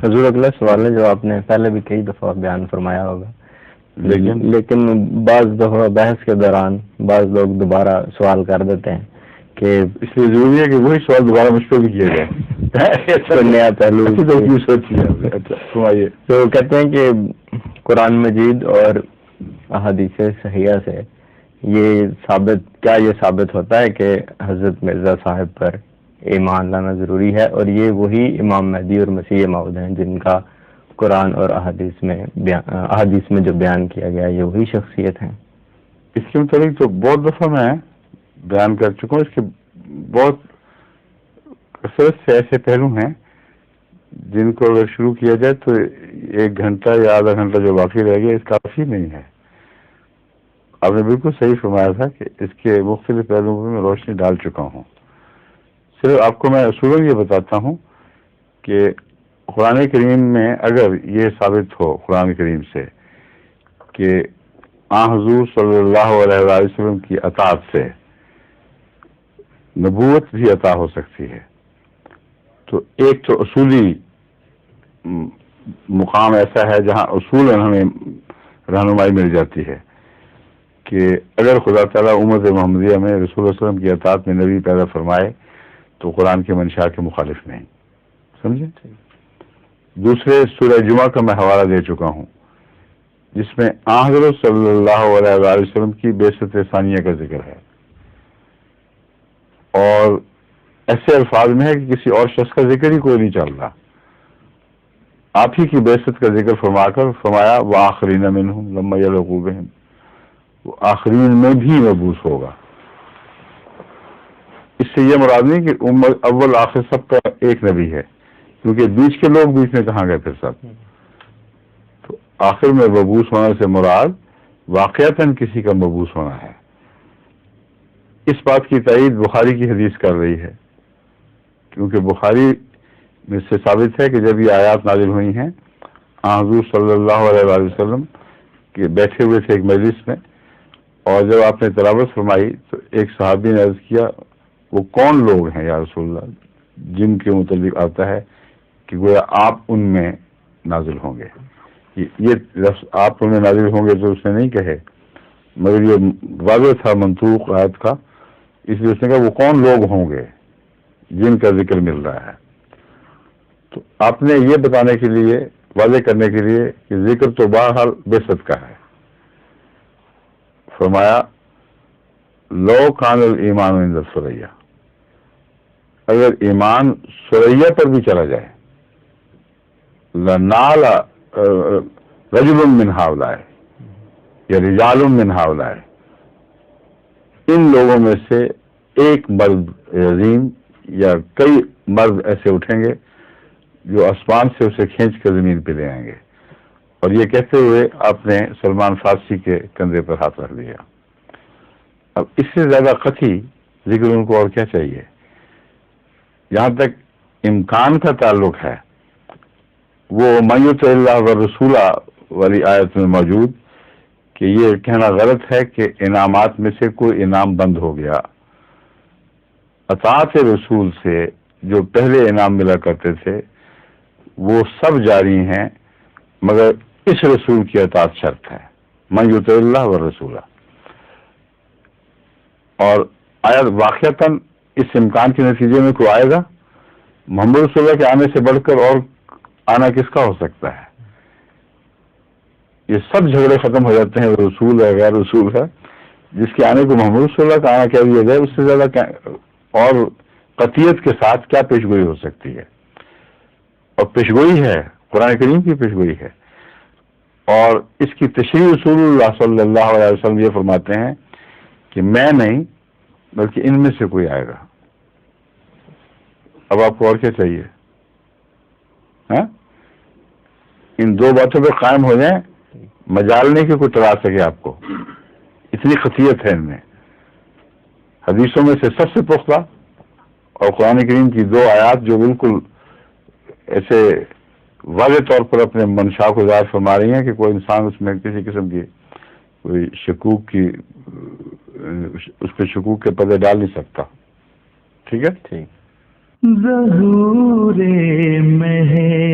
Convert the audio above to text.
حضور اگلا سوال ہے جو آپ نے پہلے بھی کئی دفعہ بیان فرمایا ہوگا، لیکن بعض دفعہ بحث کے دوران بعض لوگ دوبارہ سوال کر دیتے ہیں کہ اس لیے ضروری ہے کہ وہی سوال دوبارہ مجھ پہ بھی کیا جائے، نیا پہلو تو کہتے ہیں کہ قرآن مجید اور احادیث صحیحہ سے یہ ثابت ہوتا ہے کہ حضرت مرزا صاحب پر ایمان لانا ضروری ہے، اور یہ وہی امام مہدی اور مسیح موعود ہیں جن کا قرآن اور احادیث میں جو بیان کیا گیا یہ وہی شخصیت ہیں؟ اس کے متعلق تو بہت دفعہ میں بیان کر چکا ہوں. اس کے بہت کثرت سے ایسے پہلو ہیں جن کو اگر شروع کیا جائے تو 1 گھنٹہ یا آدھا گھنٹہ جو باقی رہ گیا اس کافی نہیں ہے. آپ نے بالکل صحیح فرمایا تھا کہ اس کے مختلف پہلوؤں پر میں روشنی ڈال چکا ہوں. صرف آپ کو میں اصولاً یہ بتاتا ہوں کہ قرآن کریم میں اگر یہ ثابت ہو قرآن کریم سے کہ حضور صلی اللہ علیہ وآلہ وسلم کی اطاعت سے نبوت بھی عطا ہو سکتی ہے، تو ایک تو اصولی مقام ایسا ہے جہاں اصولاً ہمیں رہنمائی مل جاتی ہے کہ اگر خدا تعالیٰ امت محمدیہ میں رسول اللہ علیہ وسلم کی اطاعت میں نبی پیدا فرمائے تو قرآن کے منشا کے مخالف نہیں. سمجھے؟ دوسرے سورہ جمعہ کا میں حوالہ دے چکا ہوں جس میں حضرت صلی اللہ علیہ وآلہ وسلم کی بعثت ثانیہ کا ذکر ہے، اور ایسے الفاظ میں ہے کہ کسی اور شخص کا ذکر ہی کوئی نہیں چل رہا. آپ ہی کی بعثت کا ذکر فرمایا وآخرین منہم لما یلحقوا بہم، وہ آخرین میں بھی مبعوث ہوگا. اس سے یہ مراد نہیں کہ اول آخر سب کا ایک نبی ہے، کیونکہ بیچ کے لوگ بیچ میں کہاں گئے پھر سب. تو آخر میں مبعوث ہونے سے مراد واقعتاً کسی کا مبعوث ہونا ہے. اس بات کی تائید بخاری کی حدیث کر رہی ہے، کیونکہ بخاری میں سے ثابت ہے کہ جب یہ آیات نازل ہوئی ہیں حضور صلی اللہ علیہ وآلہ وسلم کے بیٹھے ہوئے تھے ایک مجلس میں، اور جب آپ نے تلاوت فرمائی تو ایک صحابی نے عرض کیا وہ کون لوگ ہیں یا رسول اللہ جن کے متعلق آتا ہے کہ گویا آپ ان میں نازل ہوں گے. یہ لفظ آپ ان میں نازل ہوں گے تو اس نے نہیں کہے، مگر یہ واضح تھا منطوق آیت کا، اس لیے اس نے کہا وہ کون لوگ ہوں گے جن کا ذکر مل رہا ہے. تو آپ نے یہ بتانے کے لیے، واضح کرنے کے لیے کہ ذکر تو بہرحال بعثت کا ہے، فرمایا لو کان الایمان عند الثریا، اگر ایمان ثریا پر بھی چلا جائے لنال رجل من ہؤلاء یا رجال من ہؤلاء، ان لوگوں میں سے ایک مرد عظیم یا کئی مرد ایسے اٹھیں گے جو آسمان سے اسے کھینچ کر زمین پہ لے آئیں گے. اور یہ کہتے ہوئے آپ نے سلمان فارسی کے کندھے پر ہاتھ رکھ دیا. اب اس سے زیادہ قطعی ذکر ان کو اور کیا چاہیے؟ جہاں تک امکان کا تعلق ہے وہ من یطع اللہ والرسول والی آیت میں موجود کہ یہ کہنا غلط ہے کہ انعامات میں سے کوئی انعام بند ہو گیا. اطاعت رسول سے جو پہلے انعام ملا کرتے تھے وہ سب جاری ہیں، مگر اس رسول کی اطاعت شرط ہے، من یطع اللہ والرسول. اور آیت واقعتاً اس امکان کے نتیجے میں کوئی آئے گا؟ محمد رسول اللہ کے آنے سے بڑھ کر اور آنا کس کا ہو سکتا ہے؟ یہ سب جھگڑے ختم ہو جاتے ہیں، رسول ہے غیر رسول ہے. جس کے آنے کو محمد رسول اللہ کا آنا کہہ دیا جائے اس سے زیادہ اور قطعیت کے ساتھ کیا پیشگوئی ہو سکتی ہے؟ اور پیشگوئی ہے، قرآن کریم کی پیشگوئی ہے. اور اس کی تشریح رسول اللہ صلی اللہ علیہ وسلم یہ فرماتے ہیں کہ میں نہیں بلکہ ان میں سے کوئی آئے گا. اب آپ کو اور کیا چاہیے؟ ان دو باتوں پہ قائم ہو جائیں، مجال نہیں کہ کوئی ٹرا سکے آپ کو، اتنی خطیت ہے ان میں. حدیثوں میں سے سب سے پختہ اور قرآن کریم کی 2 آیات جو بالکل ایسے واضح طور پر اپنے منشا کو ظاہر فرما رہی ہیں کہ کوئی انسان اس میں کسی قسم کی کوئی شکوک کی اس پہ شکوک کے پردے ڈال نہیں سکتا. ٹھیک ہے؟ ٹھیک. ظہور مہر